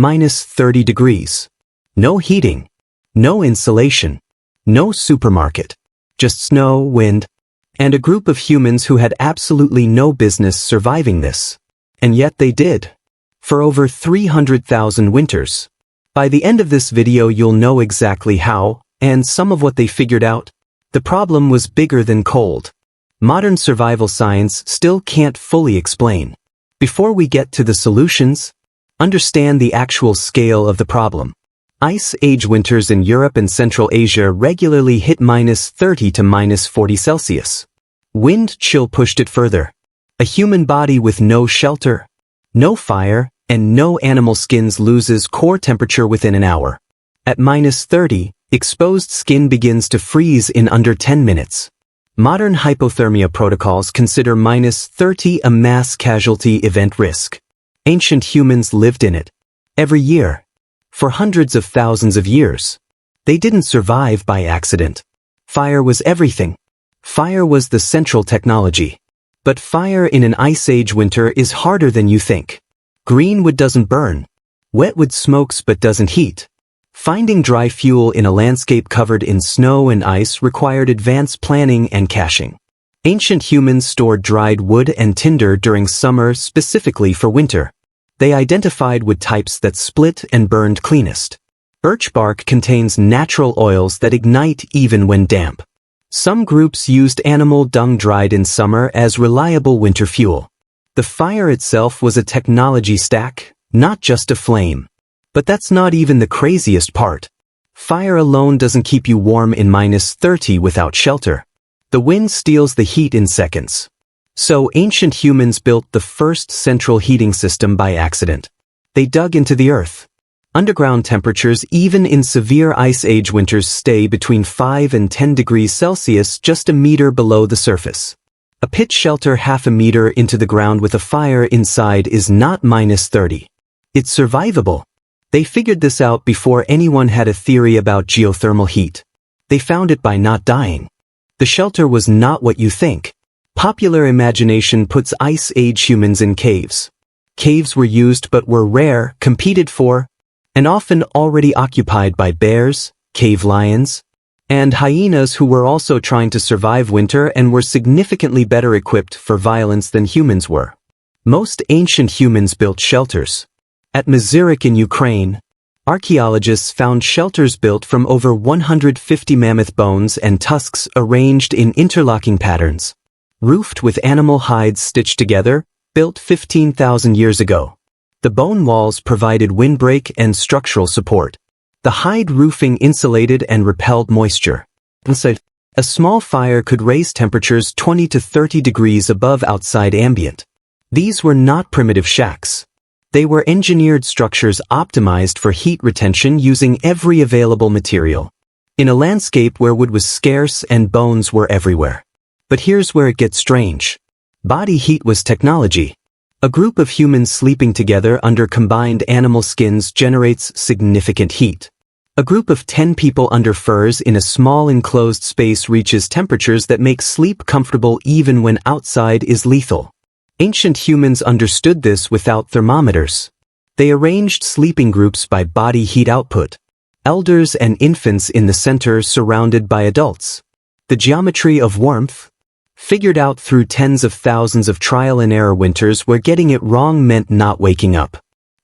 minus 30 degrees. No heating. No insulation. No supermarket. Just snow, wind, and a group of humans who had absolutely no business surviving this. And yet they did. For over 300,000 winters. By the end of this video you'll know exactly how, and some of what they figured out. The problem was bigger than cold. Modern survival science still can't fully explain. Before we get to the solutions, understand the actual scale of the problem. Ice Age winters in Europe and Central Asia regularly hit minus 30 to minus 40 Celsius. Wind chill pushed it further. A human body with no shelter, no fire, and no animal skins loses core temperature within an hour. At minus 30, exposed skin begins to freeze in under 10 minutes. Modern hypothermia protocols consider minus 30 a mass casualty event risk. Ancient humans lived in it. Every year. For hundreds of thousands of years. They didn't survive by accident. Fire was everything. Fire was the central technology. But fire in an Ice Age winter is harder than you think. Green wood doesn't burn. Wet wood smokes but doesn't heat. Finding dry fuel in a landscape covered in snow and ice required advanced planning and caching. Ancient humans stored dried wood and tinder during summer specifically for winter. They identified wood types that split and burned cleanest. Birch bark contains natural oils that ignite even when damp. Some groups used animal dung dried in summer as reliable winter fuel. The fire itself was a technology stack, not just a flame. But that's not even the craziest part. Fire alone doesn't keep you warm in minus 30 without shelter. The wind steals the heat in seconds. So ancient humans built the first central heating system by accident. They dug into the earth. Underground temperatures even in severe Ice Age winters stay between 5 and 10 degrees Celsius just a meter below the surface. A pit shelter half a meter into the ground with a fire inside is not minus 30. It's survivable. They figured this out before anyone had a theory about geothermal heat. They found it by not dying. The shelter was not what you think. Popular imagination puts Ice Age humans in caves. Caves were used but were rare, competed for, and often already occupied by bears, cave lions, and hyenas who were also trying to survive winter and were significantly better equipped for violence than humans were. Most ancient humans built shelters. At Mazyrik in Ukraine, archaeologists found shelters built from over 150 mammoth bones and tusks arranged in interlocking patterns. Roofed with animal hides stitched together, built 15,000 years ago. The bone walls provided windbreak and structural support. The hide roofing insulated and repelled moisture. Inside, a small fire could raise temperatures 20 to 30 degrees above outside ambient. These were not primitive shacks. They were engineered structures optimized for heat retention using every available material. In a landscape where wood was scarce and bones were everywhere. But here's where it gets strange. Body heat was technology. A group of humans sleeping together under combined animal skins generates significant heat. A group of 10 people under furs in a small enclosed space reaches temperatures that make sleep comfortable even when outside is lethal. Ancient humans understood this without thermometers. They arranged sleeping groups by body heat output. Elders and infants in the center surrounded by adults. The geometry of warmth, figured out through tens of thousands of trial and error winters where getting it wrong meant not waking up.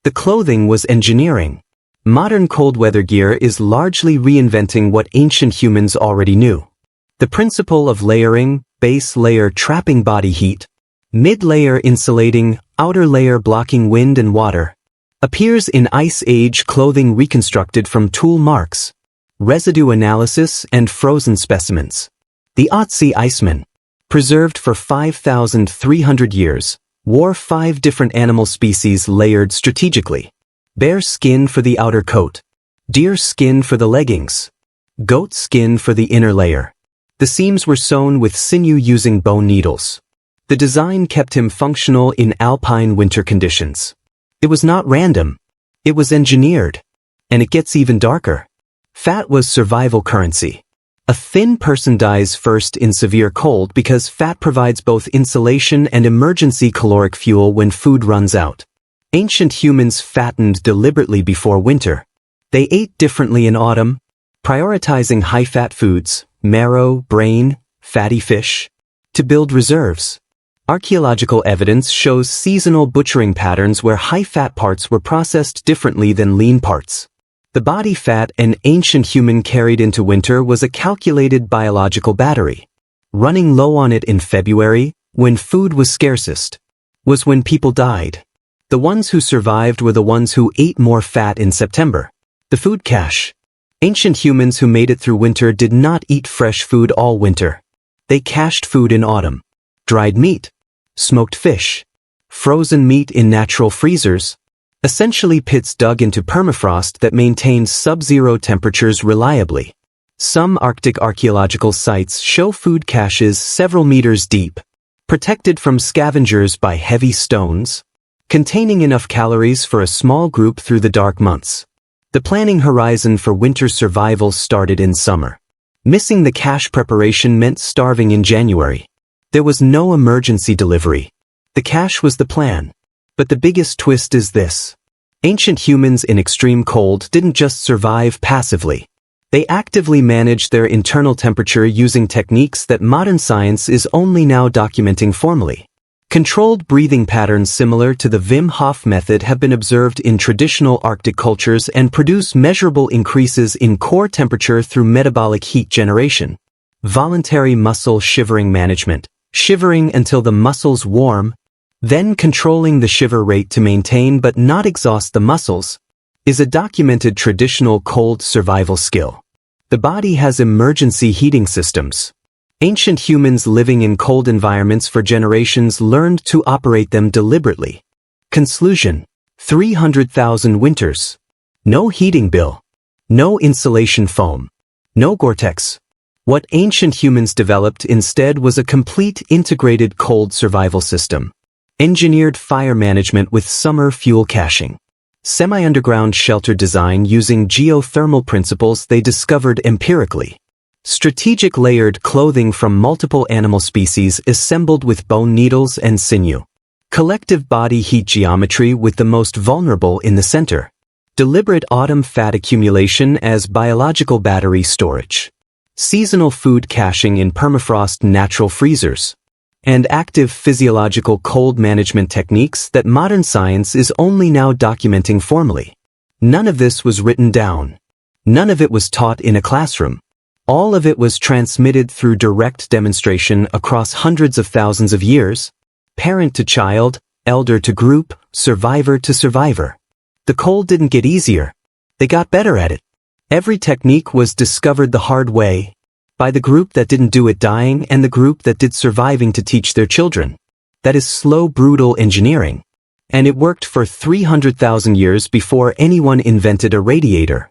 The clothing was engineering. Modern cold weather gear is largely reinventing what ancient humans already knew. The principle of layering, base layer trapping body heat, mid-layer insulating, outer layer blocking wind and water, appears in Ice Age clothing reconstructed from tool marks, residue analysis, and frozen specimens. The Otzi Iceman, preserved for 5,300 years, wore 5 different animal species layered strategically. Bear skin for the outer coat, deer skin for the leggings, goat skin for the inner layer. The seams were sewn with sinew using bone needles. The design kept him functional in alpine winter conditions. It was not random. It was engineered. And it gets even darker. Fat was survival currency. A thin person dies first in severe cold because fat provides both insulation and emergency caloric fuel when food runs out. Ancient humans fattened deliberately before winter. They ate differently in autumn, prioritizing high-fat foods, marrow, brain, fatty fish, to build reserves. Archaeological evidence shows seasonal butchering patterns where high-fat parts were processed differently than lean parts. The body fat an ancient human carried into winter was a calculated biological battery. Running low on it in February, when food was scarcest, was when people died. The ones who survived were the ones who ate more fat in September. The food cache. Ancient humans who made it through winter did not eat fresh food all winter. They cached food in autumn. Dried meat, smoked fish, frozen meat in natural freezers, essentially pits dug into permafrost that maintained sub-zero temperatures reliably. Some Arctic archaeological sites show food caches several meters deep, protected from scavengers by heavy stones, containing enough calories for a small group through the dark months. The planning horizon for winter survival started in summer. Missing the cache preparation meant starving in January. There was no emergency delivery. The cache was the plan. But the biggest twist is this. Ancient humans in extreme cold didn't just survive passively. They actively managed their internal temperature using techniques that modern science is only now documenting formally. Controlled breathing patterns similar to the Wim Hof method have been observed in traditional Arctic cultures and produce measurable increases in core temperature through metabolic heat generation. Voluntary muscle shivering management. Shivering until the muscles warm, then controlling the shiver rate to maintain but not exhaust the muscles, is a documented traditional cold survival skill. The body has emergency heating systems. Ancient humans living in cold environments for generations learned to operate them deliberately. Conclusion: 300,000 winters. No heating bill. No insulation foam. No Gore-Tex. What ancient humans developed instead was a complete integrated cold survival system. Engineered fire management with summer fuel caching. Semi-underground shelter design using geothermal principles they discovered empirically. Strategic layered clothing from multiple animal species assembled with bone needles and sinew. Collective body heat geometry with the most vulnerable in the center. Deliberate autumn fat accumulation as biological battery storage. Seasonal food caching in permafrost natural freezers. And active physiological cold management techniques that modern science is only now documenting formally. None of this was written down. None of it was taught in a classroom. All of it was transmitted through direct demonstration across hundreds of thousands of years, parent to child, elder to group, survivor to survivor. The cold didn't get easier. They got better at it. Every technique was discovered the hard way, by the group that didn't do it dying and the group that did surviving to teach their children. That is slow, brutal engineering. And it worked for 300,000 years before anyone invented a radiator.